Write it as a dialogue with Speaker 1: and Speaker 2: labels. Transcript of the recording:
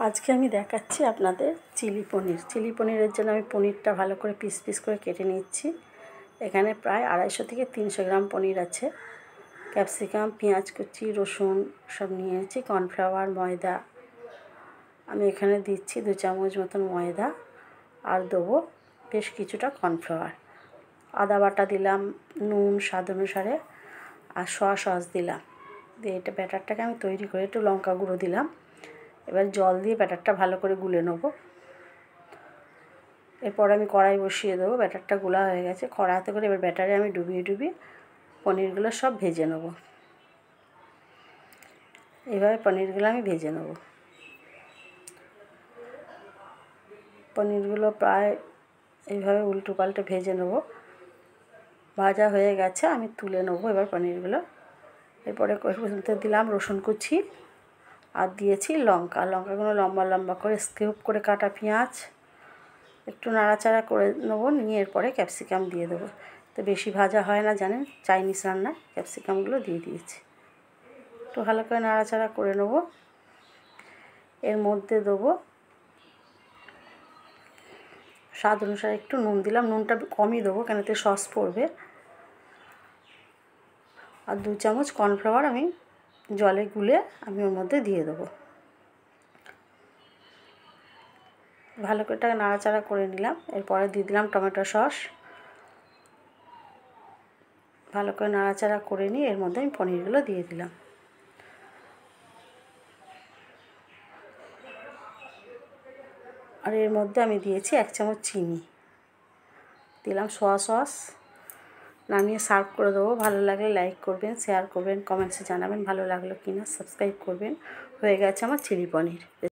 Speaker 1: আজকে আমি দেখাচ্ছি আপনাদের চিলি পনির। চিলি পনিরের জন্য আমি পনিরটা ভালো করে পিস পিস করে কেটে নিচ্ছি। এখানে প্রায় 250 থেকে 300 গ্রাম পনির আছে। ক্যাপসিকাম, পেঁয়াজ কুচি, রসুন সব নিয়েছি, কর্নফ্লাওয়ার, ময়দা। আমি এখানে দিচ্ছি 2 চামচ মতন ময়দা, আর দেবো বেশ কিছুটা কর্নফ্লাওয়ার। আদা বাটা দিলাম, নুন স্বাদ অনুসারে, আর সয়া সস দিলাম। দিয়ে এটা ব্যাটারটাকে আমি তৈরি করে একটু লঙ্কা গুঁড়ো দিলাম। এবার জল দিয়ে ব্যাটারটা ভালো করে গুলে নেব। এরপর আমি কড়াই বসিয়ে দেবো। ব্যাটারটা গুলা হয়ে গেছে। কড়াইতে করে এবার ব্যাটারে আমি ডুবিয়ে ডুবিয়ে পনিরগুলো সব ভেজে নেব। এইভাবে পনিরগুলো আমি ভেজে নেব। পনিরগুলো প্রায় এইভাবে উল্টো পাল্টে ভেজে নেব। ভাজা হয়ে গেছে, আমি তুলে নেবো এবার পনিরগুলো। এরপরে দিলাম রসুন কুচি, আর দিয়েছি লঙ্কাগুলো লম্বা লম্বা করে স্কিপ করে কাটা, পেঁয়াজ একটু নাড়াচাড়া করে নেবো। নিয়ে এরপরে ক্যাপসিকাম দিয়ে দেবো। তো বেশি ভাজা হয় না, জানেন, চাইনিজ রান্না। ক্যাপসিকামগুলো দিয়ে দিয়েছি, একটু ভালো করে নাড়াচাড়া করে নেবো। এর মধ্যে দেবো স্বাদ অনুসারে একটু নুন দিলাম। নুনটা কমই দেবো, কেন এতে সস পড়বে। আর 2 চামচ কর্নফ্লাওয়ার আমি জলে গুলে আমি ওর মধ্যে দিয়ে দেবো। ভালো করে এটাকে নাড়াচাড়া করে নিলাম। এরপরে দিয়ে দিলাম টমেটো সস। ভালো করে নাড়াচাড়া করে নিয়ে এর মধ্যে আমি পনিরগুলো দিয়ে দিলাম। আর এর মধ্যে আমি দিয়েছি 1 চামচ চিনি, দিলাম সয়া সস। নামিয়ে সার্ভ করে দেবো। ভালো লাগলে লাইক করবেন, শেয়ার করবেন, কমেন্টসে জানাবেন ভালো লাগলো কি না, সাবস্ক্রাইব করবেন। হয়ে গেছে আমার চিলি পনির।